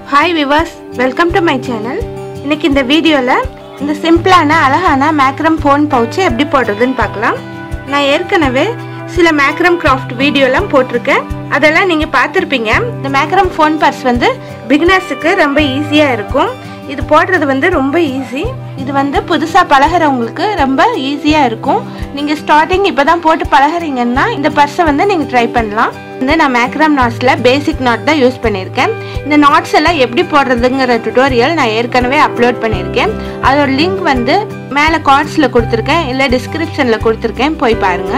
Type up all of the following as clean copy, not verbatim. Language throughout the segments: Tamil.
Hi viewers, welcome to my channel. இன்னைக்கு இந்த வீடியோல இந்த சிம்பிளான அழகான மேக்ரம் ஃபோன் பவுச் எப்படி போடுறதுன்னு பார்க்கலாம். நான் ஏற்கனவே சில மேக்ரம் கிராஃப்ட் வீடியோலாம் போட்டுருக்கேன். அதெல்லாம் நீங்க பார்த்திருப்பீங்க. இந்த மேக்ரம் ஃபோன் பர்ஸ் வந்து பிகினர்ஸ்க்கு ரொம்ப ஈஸியா இருக்கும். இது போடுறது வந்து ரொம்ப ஈஸி. இது வந்து புதுசா பழகுறவங்களுக்கு ரொம்ப ஈஸியா இருக்கும். நீங்க ஸ்டார்டிங் இப்பதான் போட்டு பழகுறீங்கன்னா இந்த பர்ஸை வந்து நீங்க ட்ரை பண்ணலாம். வந்து நான் மேக்ரம் நாட்ஸ்ல பேசிக் நாட் தான் யூஸ் பண்ணியிருக்கேன். இந்த நாட்ஸ் எல்லாம் எப்படி போடுறதுங்கிற டுட்டோரியல் நான் ஏற்கனவே அப்லோட் பண்ணியிருக்கேன். அதோட லிங்க் வந்து மேலே கார்ட்ஸ்ல கொடுத்துருக்கேன், இல்லை டிஸ்கிரிப்ஷன்ல கொடுத்துருக்கேன், போய் பாருங்க.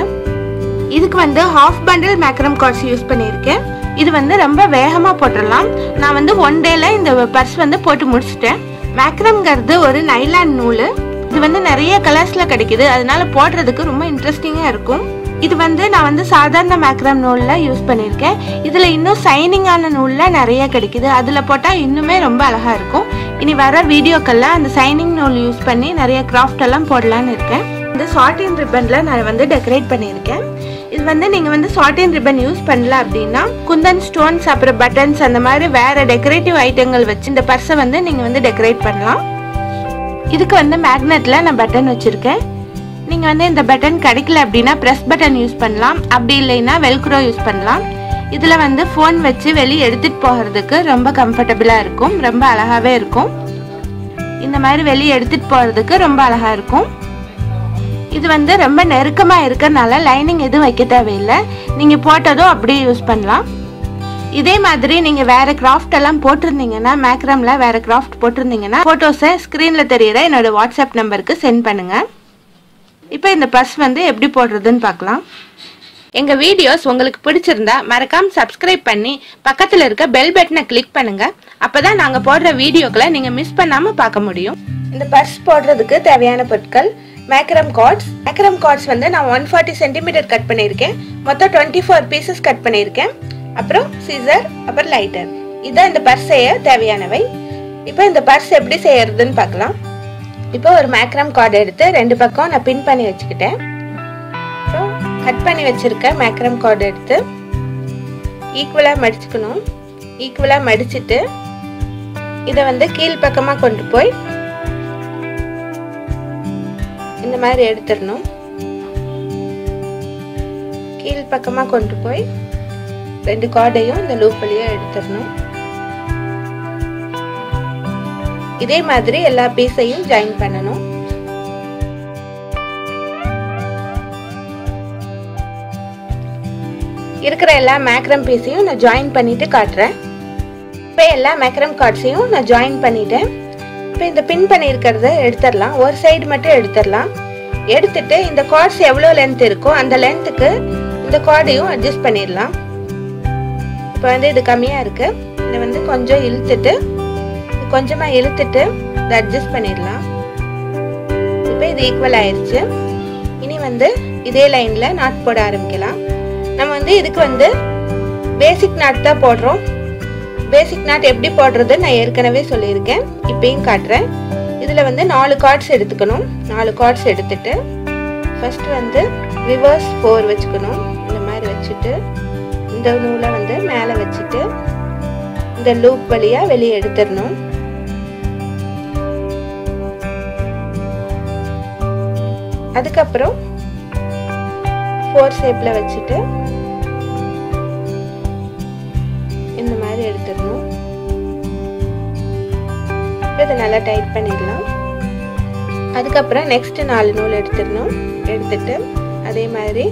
இதுக்கு வந்து half bundle macrame cards use பண்ணியிருக்கேன். இது வந்து ரொம்ப வேகமாக போட்டுடலாம். நான் வந்து ஒன் டேல இந்த பர்ஸ் வந்து போட்டு முடிச்சிட்டேன். மேக்ரம்ங்கிறது ஒரு நைலான் நூல். இது வந்து நிறைய கலர்ஸ்ல கிடைக்குது, அதனால போடுறதுக்கு ரொம்ப இன்ட்ரெஸ்டிங்காக இருக்கும். இது வந்து நான் வந்து சாதாரண மேக்ரம் நூலில் யூஸ் பண்ணியிருக்கேன். இதில் இன்னும் சைனிங்கான நூலில் நிறைய கிடைக்குது, அதில் போட்டால் இன்னுமே ரொம்ப அழகாக இருக்கும். இனி வர வீடியோக்கெல்லாம் அந்த சைனிங் நூல் யூஸ் பண்ணி நிறைய கிராஃப்ட் எல்லாம் போடலான்னு இருக்கேன். இந்த சாட்டின் ரிப்பனில் நான் வந்து டெக்கரேட் பண்ணியிருக்கேன். இது வந்து நீங்கள் வந்து சாட்டின் ரிப்பன் யூஸ் பண்ணல அப்படின்னா குந்தன் ஸ்டோன்ஸ் அப்புறம் பட்டன்ஸ் அந்த மாதிரி வேறு டெக்கரேட்டிவ் ஐட்டங்கள் வச்சு இந்த பர்ஸை வந்து நீங்கள் வந்து டெக்கரேட் பண்ணலாம். இதுக்கு வந்து மேக்னெட்டில் நான் பட்டன் வச்சுருக்கேன். நீங்கள் வந்து இந்த பட்டன் கிடைக்கல அப்படின்னா ப்ரெஸ் பட்டன் யூஸ் பண்ணலாம், அப்படி இல்லைன்னா வெல்க்ரோ யூஸ் பண்ணலாம். இதில் வந்து ஃபோன் வச்சு வெளியே எடுத்துகிட்டு போகிறதுக்கு ரொம்ப கம்ஃபர்டபுளாக இருக்கும், ரொம்ப அழகாகவே இருக்கும். இந்த மாதிரி வெளியே எடுத்துகிட்டு போகிறதுக்கு ரொம்ப அழகாக இருக்கும். இது வந்து ரொம்ப நெருக்கமாக இருக்கிறதுனால லைனிங் எதுவும் வைக்க தேவையில்லை, நீங்கள் போட்டதும் அப்படியே யூஸ் பண்ணலாம். இதே மாதிரி நீங்கள் வேறு கிராஃப்ட் எல்லாம் போட்டிருந்தீங்கன்னா, மேக்ரமில் வேறு கிராஃப்ட் போட்டிருந்தீங்கன்னா ஃபோட்டோஸை ஸ்க்ரீனில் தெரியிற என்னோட வாட்ஸ்அப் நம்பருக்கு சென்ட் பண்ணுங்கள். இப்போ இந்த பர்ஸ் வந்து எப்படி போடுறதுன்னு பார்க்கலாம். எங்கள் வீடியோஸ் உங்களுக்கு பிடிச்சிருந்தா மறக்காம சப்ஸ்கிரைப் பண்ணி பக்கத்தில் இருக்க பெல் பட்டனை கிளிக் பண்ணுங்க. அப்போதான் நாங்கள் போடுற வீடியோக்களை நீங்கள் மிஸ் பண்ணாமல் பார்க்க முடியும். இந்த பர்ஸ் போடுறதுக்கு தேவையான பொருட்கள்: மேக்ரம் கார்ட்ஸ் வந்து நான் 140 சென்டிமீட்டர் கட் பண்ணியிருக்கேன். மொத்தம் 24 பீசஸ் கட் பண்ணியிருக்கேன். அப்புறம் சீசர், அப்புறம் லைட்டர். இதுதான் இந்த பர்ஸ் செய்ய தேவையானவை. இப்போ இந்த பர்ஸ் எப்படி செய்யறதுன்னு பார்க்கலாம். இப்போ ஒரு மேக்ரம் கார்டு எடுத்து ரெண்டு பக்கம் நான் பின் பண்ணி வச்சுக்கிட்டேன். கட் பண்ணி வச்சிருக்க மேக்ரம் கார்டு எடுத்து ஈக்குவலாக மடிச்சுக்கணும். ஈக்குவலாக மடிச்சுட்டு இதை வந்து கீழ் பக்கமாக கொண்டு போய் இந்த மாதிரி எடுத்துடணும். கீழ் பக்கமாக கொண்டு போய் ரெண்டு கார்டையும் இந்த லூப் வழியாக எடுத்துடணும். இதே மாதிரி எல்லா பீஸையும் ஜாயின் பண்ணணும். இருக்கிற எல்லா மேக்ரம் பீஸையும் நான் ஜாயின் பண்ணிட்டு காட்டுறேன். இப்போ எல்லா மேக்ரம் கார்ட்ஸையும் நான் ஜாயின் பண்ணிட்டேன். இப்போ இந்த பின் பண்ணியிருக்கிறத எடுத்துடலாம். ஒரு சைடு மட்டும் எடுத்துடலாம். எடுத்துட்டு இந்த கார்ட்ஸ் எவ்வளோ லென்த் இருக்கோ அந்த லென்த்துக்கு இந்த கார்டையும் அட்ஜஸ்ட் பண்ணிடலாம். இப்போ வந்து இது கம்மியாக இருக்கு, இதை வந்து கொஞ்சம் இழுத்துட்டு கொஞ்சமாக இழுத்துட்டு இதை அட்ஜஸ்ட் பண்ணிடலாம். இப்போ இது ஈக்குவல் ஆயிடுச்சு. இனி வந்து இதே லைனில் நாட் போட ஆரம்பிக்கலாம். நம்ம வந்து இதுக்கு வந்து பேசிக் நாட் தான் போடுறோம். பேசிக் நாட் எப்படி போடுறது நான் ஏற்கனவே சொல்லியிருக்கேன், இப்பயும் காட்டுறேன். இதில் வந்து 4 கார்ட்ஸ் எடுத்துக்கணும். 4 கார்ட்ஸ் எடுத்துட்டு ஃபர்ஸ்ட் வந்து ரிவர்ஸ் 4 வச்சுக்கணும். இந்த மாதிரி வச்சுட்டு இந்த நூலை வந்து மேலே வச்சுட்டு இந்த லூப் வழியாக வெளியே எடுத்துடணும். அதுக்கப்புறம் 4 ஷேப்ல வச்சுட்டு இந்த மாதிரி எடுத்துடணும். இதை நல்லா டைட் பண்ணிடலாம். அதுக்கப்புறம் நெக்ஸ்ட் 4 நூல் எடுத்துடணும். எடுத்துட்டு அதே மாதிரி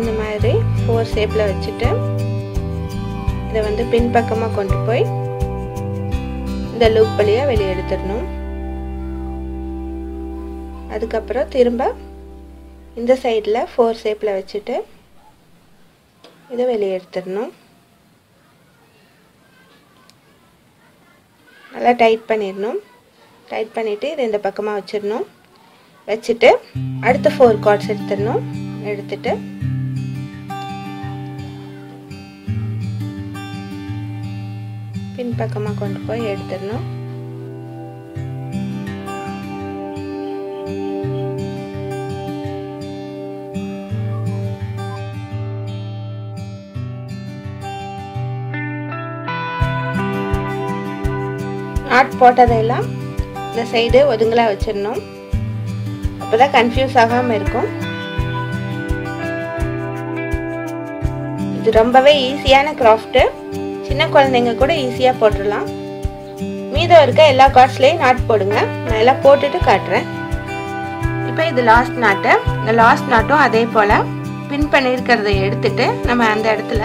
இந்த மாதிரி 4 ஷேப்ல வச்சுட்டு இதை வந்து பின்பக்கமாக கொண்டு போய் இந்த லூப் வழியாக வெளியே எடுத்துடணும். அதுக்கப்புறம் திரும்ப இந்த சைடில் 4 ஷேப்பில் வச்சுட்டு இதை வெளியே எடுத்துடணும். நல்லா டைட் பண்ணிடணும். டைட் பண்ணிவிட்டு இதை இந்த பக்கமாக வச்சிடணும். வச்சுட்டு அடுத்த 4 கார்ட்ஸ் எடுத்துடணும். எடுத்துட்டு பின் பக்கமாக கொண்டு போய் எடுத்துடணும். நாட் போட்டதெல்லாம் இந்த சைடு ஒதுங்கலா வச்சிரணும். அப்பதான் கன்ஃபியூஸ் ஆகாம இருக்கும். இது ரொம்பவே ஈஸியான கிராஃப்ட். சின்ன குழந்தைங்க கூட ஈஸியா போட்டுடலாம். மீதம் இருக்க எல்லா கார்ட்ஸ்லயும் நாட் போடுங்க. நான் எல்லாம் போட்டுட்டு காட்டுறேன். இப்போ இது லாஸ்ட் நாட். இந்த லாஸ்ட் நாட்டும் அதே போல பின் பண்ணியிருக்கிறத எடுத்துட்டு நம்ம அந்த இடத்துல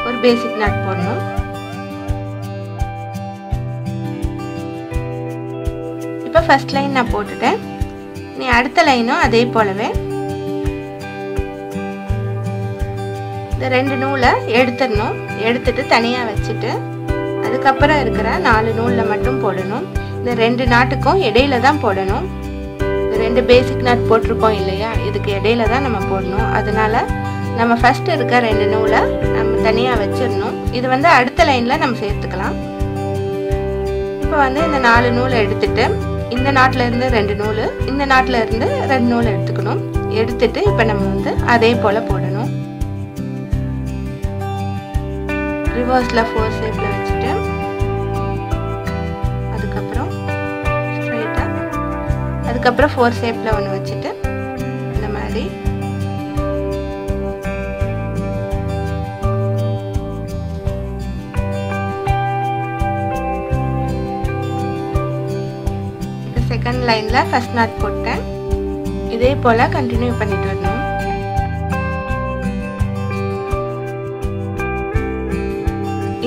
ஒரு பேசிக் நாட் போடணும். இப்போ ஃபர்ஸ்ட் லைன் நான் போட்டுட்டேன். நீ அடுத்த லைனும் அதே போலவே இந்த 2 நூலை எடுத்துடணும். எடுத்துட்டு தனியாக வச்சுட்டு அதுக்கப்புறம் இருக்கிற 4 நூலில் மட்டும் போடணும். இந்த 2 நாட்டுக்கும் இடையில தான் போடணும். இந்த 2 பேசிக் நாட் போட்டிருக்கோம் இல்லையா, இதுக்கு இடையில தான் நம்ம போடணும். அதனால நம்ம ஃபர்ஸ்ட் இருக்க 2 நூலை நம்ம தனியாக வச்சிடணும். இது வந்து அடுத்த லைனில் நம்ம சேர்த்துக்கலாம். இப்போ வந்து இந்த 4 நூலை எடுத்துட்டு இந்த நாட்டில் இருந்து 2 நூல், இந்த நாட்டில் இருந்து 2 நூல் எடுத்துக்கணும். எடுத்துட்டு இப்போ நம்ம வந்து அதே போல் போடணும். ரிவர்ஸ்ல 4 ஷேப்ல வச்சுட்டு அதுக்கப்புறம் ஸ்ட்ரைட்டா அதுக்கப்புறம் 4 ஷேப்ல ஒன்று வச்சுட்டு இந்த மாதிரி இந்த செகண்ட் லைன்ல ஃபர்ஸ்ட் நாட் போட்டேன். இதே போல கண்டினியூ பண்ணிட்டு வரணும்.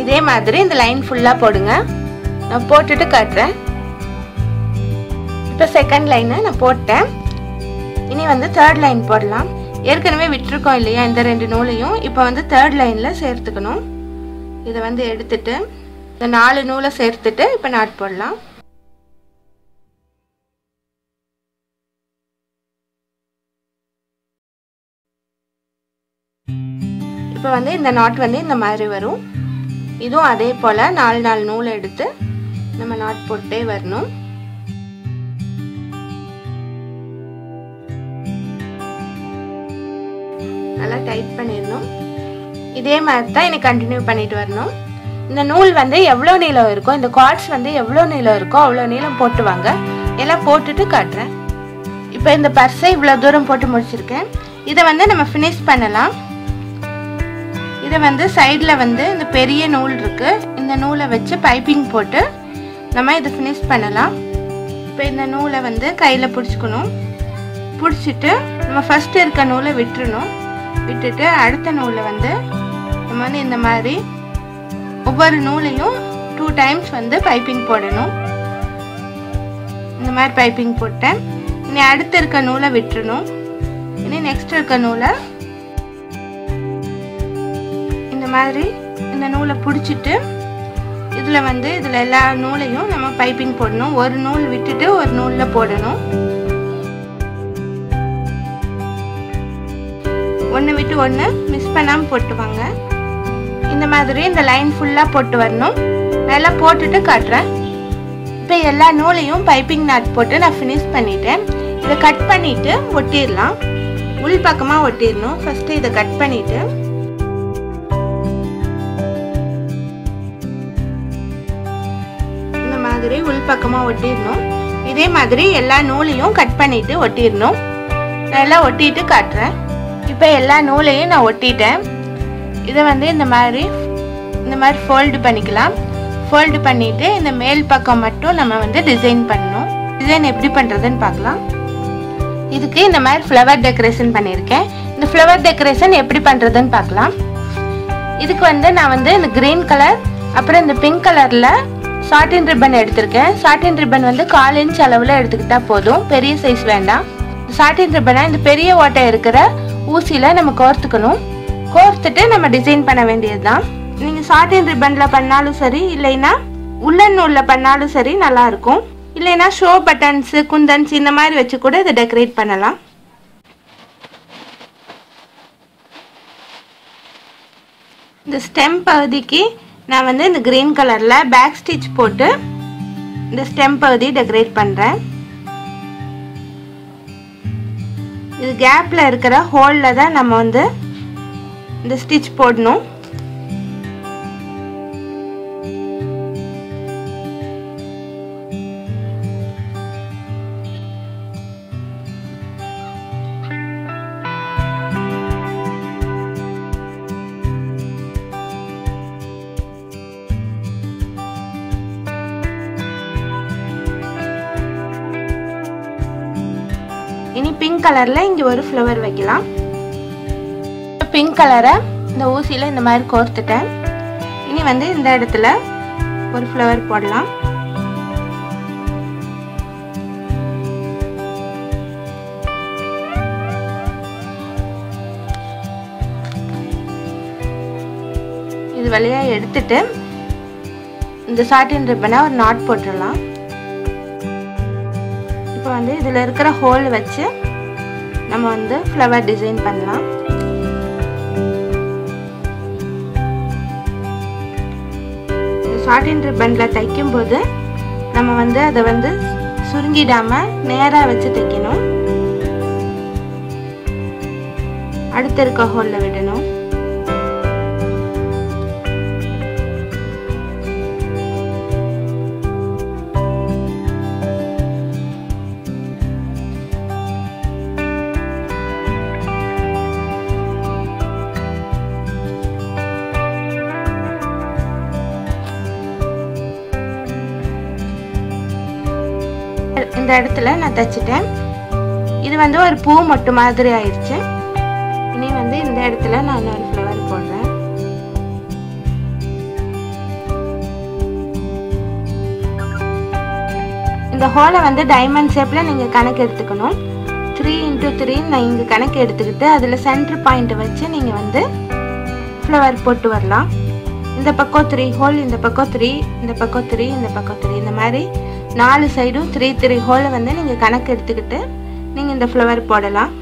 இதே மாதிரி இந்த லைன் ஃபுல்லா போடுங்க. நான் போட்டுட்டு காட்டுறேன். இப்போ செகண்ட் லைனை நான் போட்டேன். இனி வந்து தேர்ட் லைன் போடலாம். ஏற்கனவே விட்டுருக்கோம் இல்லையா இந்த 2 நூலையும், இப்போ வந்து தேர்ட் லைன்ல சேர்த்துக்கணும். இதை வந்து எடுத்துட்டு இந்த 4 நூலை சேர்த்துட்டு இப்போ நாட் போடலாம். இப்போ வந்து இந்த நாட் வந்து இந்த மாதிரி வரும். இதுவும் அதே போல 4 நூலை எடுத்து நம்ம நாட் போட்டே வரணும். நல்லா டைட் பண்ணிடணும். இதே மாதிரி தான் எனக்கு கண்டினியூ பண்ணிட்டு வரணும். இந்த நூல் வந்து எவ்வளோ நீளம் இருக்கோ, இந்த கார்ட்ஸ் வந்து எவ்வளோ நீளம் இருக்கோ அவ்வளோ நீளம் போட்டு வாங்க. எல்லாம் போட்டுட்டு காட்டுறேன். இப்போ இந்த பர்ஸை இவ்வளோ தூரம் போட்டு முடிச்சிருக்கேன். இதை வந்து நம்ம ஃபினிஷ் பண்ணலாம். இதை வந்து சைடில் வந்து இந்த பெரிய நூல் இருக்கு, இந்த நூலை வச்சு பைப்பிங் போட்டு நம்ம இதை ஃபினிஷ் பண்ணலாம். இப்போ இந்த நூலை வந்து கையில் பிடிச்சிக்கணும். பிடிச்சிட்டு நம்ம ஃபர்ஸ்ட் இருக்க நூலை விட்டுறணும். விட்டுட்டு அடுத்த நூலை வந்து நம்ம வந்து இந்த மாதிரி ஒவ்வொரு நூலையும் 2 டைம்ஸ் வந்து பைப்பிங் போடணும். இந்த மாதிரி பைப்பிங் போட்டேன். இனி அடுத்து இருக்க நூலை விட்டுறணும். இனி நெக்ஸ்ட் இருக்க நூலை இந்த மாதிரி இந்த நூலை பிடிச்சிட்டு இதில் எல்லா நூலையும் நம்ம பைப்பிங் போடணும். ஒரு நூல் விட்டுட்டு ஒரு நூலில் போடணும். ஒன்று விட்டு ஒன்று மிஸ் பண்ணாமல் போட்டுவாங்க. இந்த மாதிரி இந்த லைன் ஃபுல்லாக போட்டு வரணும். நல்லா போட்டுட்டு காட்டுறேன். இப்போ எல்லா நூலையும் பைப்பிங் நாட் போட்டு நான் ஃபினிஷ் பண்ணிட்டேன். இதை கட் பண்ணிட்டு ஒட்டிடலாம். உள் பக்கமாக ஒட்டிடணும். ஃபர்ஸ்ட்டு இதை கட் பண்ணிட்டு உள் பக்கமா ஒட்டிடணும். இதே மாதிரி எல்லா நூலையும் கட் பண்ணிட்டு ஒட்டிடணும். நான் எல்லாம் ஒட்டிட்டு காட்டுறேன். இப்போ எல்லா நூலையும் நான் ஒட்டிட்டேன். இதை வந்து இந்த மாதிரி ஃபோல்டு பண்ணிக்கலாம். ஃபோல்டு பண்ணிட்டு இந்த மேல் பக்கம் மட்டும் நம்ம வந்து டிசைன் பண்ணணும். டிசைன் எப்படி பண்றதுன்னு பார்க்கலாம். இதுக்கு இந்த மாதிரி ஃப்ளவர் டெக்கரேஷன் பண்ணியிருக்கேன். இந்த ஃப்ளவர் டெக்கரேஷன் எப்படி பண்றதுன்னு பார்க்கலாம். இதுக்கு வந்து நான் வந்து இந்த கிரீன் கலர் அப்புறம் இந்த பிங்க் கலர்ல சாட்டின் ரிப்பன் எடுத்திருக்கேன். சாட்டின் ரிப்பன் வந்து 1/4 இன்ச் அளவில் எடுத்துக்கிட்டா போதும், பெரிய சைஸ் வேண்டாம். சாட்டின் ரிப்பனை இந்த பெரிய ஓட்டை இருக்கிற ஊசியில் நம்ம கோர்த்துக்கணும். கோர்த்துட்டு நம்ம டிசைன் பண்ண வேண்டியதுதான். நீங்கள் சாட்டின் ரிப்பனில் பண்ணாலும் சரி, இல்லைன்னா உள்ளன் நூலில் பண்ணாலும் சரி நல்லா இருக்கும். இல்லைன்னா ஷோ பட்டன்ஸு குந்தன்ஸ் இந்த மாதிரி வச்சு கூட இதை டெக்கரேட் பண்ணலாம். இந்த ஸ்டெம் பகுதிக்கு நான் வந்து இந்த கிரீன் கலர்ல பேக் ஸ்டிச் போட்டு இந்த ஸ்டெம் பகுதி டெக்கரேட் பண்றேன். இது கேப்ல இருக்கிற ஹோல்ல தான் நம்ம வந்து இந்த ஸ்டிச் போடணும். இனி பிங்க் கலர்ல இங்க ஒரு ஃப்ளவர் வைக்கலாம். பிங்க் கலரை இந்த ஊசியில இந்த மாதிரி கோர்த்துட்டேன். இனி வந்து இந்த இடத்துல ஒரு ஃப்ளவர் போடலாம். இது வழியா எடுத்துட்டு இந்த சாட்டின் ரிப்பனை ஒரு நாட் போட்டுடலாம். இப்போ வந்து இதில் இருக்கிற ஹோல் வச்சு நம்ம வந்து ஃப்ளவர் டிசைன் பண்ணலாம். சாட்டின் ரிப்பனில் தைக்கும்போது நம்ம வந்து அதை வந்து சுருங்கிடாம நேராக வச்சு தைக்கணும். அடுத்து இருக்க ஹோலில் விடணும். இந்த இடத்துல நான் தைச்சிட்டேன். இது வந்து ஒரு பூ மொட்டு மாதிரி ஆயிடுச்சு. இனி வந்து இந்த இடத்துல நான் ஒரு ஃப்ளவர் போடுறேன். இந்த ஹோலை வந்து டைமண்ட் ஷேப்ல நீங்க கணக்கு எடுத்துக்கணும். 3x3 நான் இங்க கணக்கு எடுத்துக்கிட்டு அதுல சென்டர் பாயிண்ட் வச்சு நீங்க வந்து ஃப்ளவர் போட்டு வரலாம். இந்த பக்கம் 3 ஹோல், இந்த பக்கம் 3, இந்த பக்கம் 3, இந்த பக்கம் 3, இந்த மாதிரி 4 சைடும் 3 ஹோலை வந்து நீங்க கணக்கு எடுத்துக்கிட்டு நீங்க இந்த ஃப்ளவர் போடலாம்.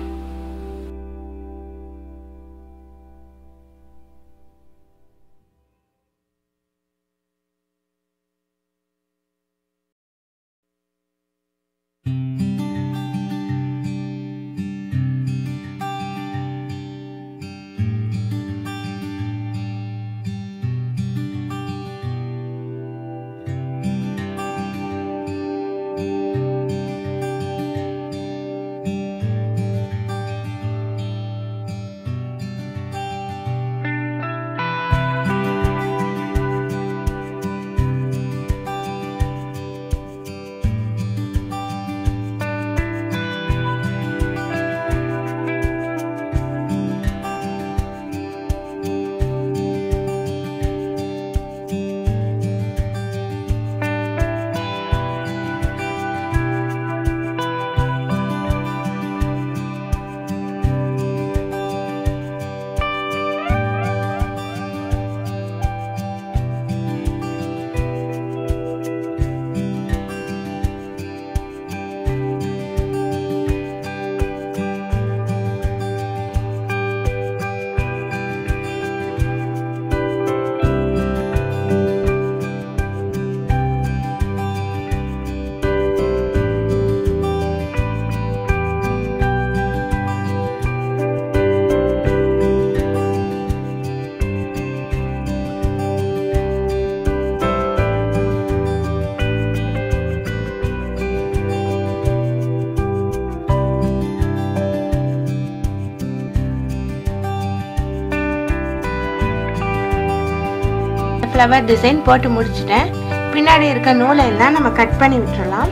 ஃப்ளவர் டிசைன் போட்டு முடிச்சிட்டேன். பின்னாடி இருக்க நூலை எல்லாம் நம்ம கட் பண்ணி விட்டுறலாம்.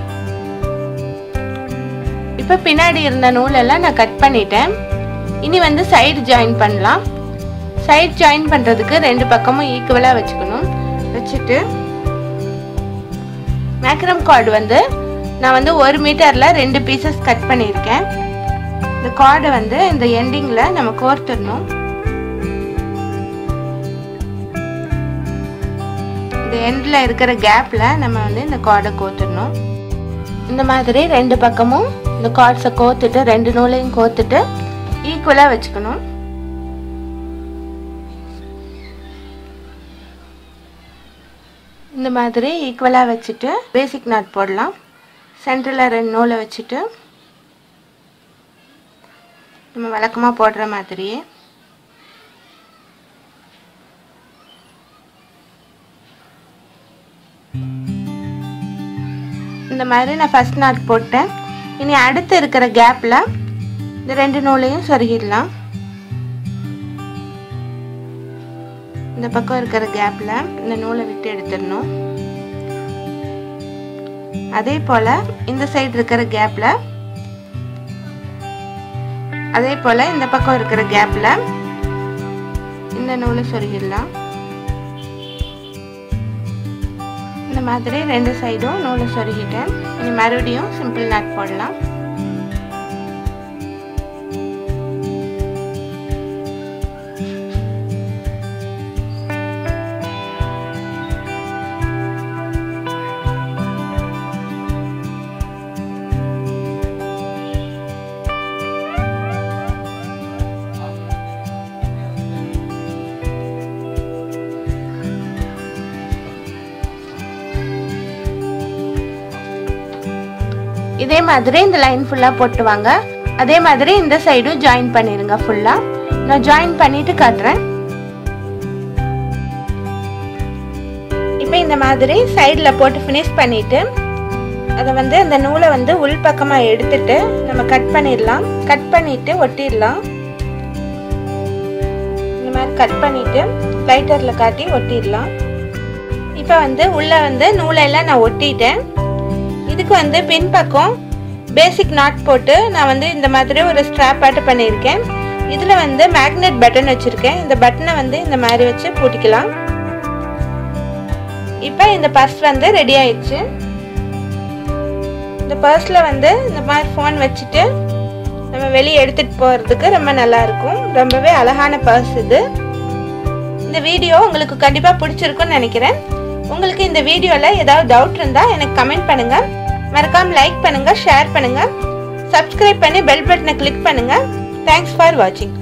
இப்போ பின்னாடி இருந்த நூலெல்லாம் நான் கட் பண்ணிட்டேன். இனி வந்து சைடு ஜாயின் பண்ணலாம். சைடு ஜாயின் பண்ணுறதுக்கு 2 பக்கமும் ஈக்குவலாக வச்சுக்கணும். வச்சுட்டு மேக்ரம் கார்டு வந்து நான் வந்து 1 மீட்டரில் 2 பீசஸ் கட் பண்ணியிருக்கேன். இந்த கார்டை வந்து இந்த எண்டிங்கில் நம்ம கோர்த்துடணும். இந்த எண்டில் இருக்கிற கேப்பில் நம்ம வந்து இந்த கார்டை கோர்த்துடணும். இந்த மாதிரி 2 பக்கமும் இந்த கார்ட்ஸை கோர்த்துட்டு 2 நூலையும் கோர்த்துட்டு ஈக்குவலாக வச்சுக்கணும். இந்த மாதிரி ஈக்குவலாக வச்சுட்டு பேசிக் நாட் போடலாம். சென்டரில் 2 நூலை வச்சுட்டு நம்ம வழக்கமாக போடுற மாதிரியே இந்த மாதிரி நான் ஃபர்ஸ்ட் நாட் போட்டேன். இனி அடுத்து இருக்கிற கேப்பில் இந்த 2 நூலையும் சொருகிடலாம். இந்த பக்கம் இருக்கிற கேப்பில் இந்த நூலை விட்டு எடுத்துடணும். அதே போல் இந்த சைடு இருக்கிற கேப்பில் அதே போல் இந்த பக்கம் இருக்கிற கேப்பில் இந்த நூலை சொருகிடலாம். இந்த மாதிரி 2 சைடும் நூலை சொருகிட்டேன். இனி மறுபடியும் சிம்பிள் நாட் போடலாம். இதே மாதிரி இந்த லைன் ஃபுல்லா போட்டு வாங்க. அதே மாதிரி இந்த சைடும் ஜாயின் பண்ணிருங்க ஃபுல்லா. நான் ஜாயின் பண்ணிட்டு காட்டுறேன். இப்போ இந்த மாதிரி சைடுல போட்டு ஃபினிஷ் பண்ணிட்டு அதை அந்த நூலை உள் பக்கமா எடுத்துட்டு நம்ம கட் பண்ணிடலாம். கட் பண்ணிட்டு ஒட்டிடலாம். இந்த மாதிரி கட் பண்ணிட்டு லைட்டர்ல காட்டி ஒட்டிடலாம். இப்போ உள்ள நூலை எல்லாம் நான் ஒட்டிட்டேன். இதுக்கு பின்பக்கம் பேசிக் நாட் போட்டு நான் இந்த மாதிரி ஒரு ஸ்ட்ராப் ஆட் பண்ணியிருக்கேன். இதில் மேக்னெட் பட்டன் வச்சுருக்கேன். இந்த பட்டனை இந்த மாதிரி வச்சு பூட்டிக்கலாம். இப்போ இந்த பர்ஸ் ரெடி ஆயிடுச்சு. இந்த பர்ஸில் இந்த மாதிரி ஃபோன் வச்சுட்டு நம்ம வெளியே எடுத்துகிட்டு போகிறதுக்கு ரொம்ப நல்லாயிருக்கும். ரொம்பவே அழகான பர்ஸ் இது. இந்த வீடியோ உங்களுக்கு கண்டிப்பாக பிடிச்சிருக்குன்னு நினைக்கிறேன். உங்களுக்கு இந்த வீடியோவில் ஏதாவது டவுட் இருந்தால் எனக்கு கமெண்ட் பண்ணுங்கள். மறக்காம லைக் பண்ணுங்க, ஷேர் பண்ணுங்க, சப்ஸ்கிரைப் பண்ணி பெல் பட்டனை கிளிக் பண்ணுங்க. தேங்க்ஸ் ஃபார் வாட்சிங்.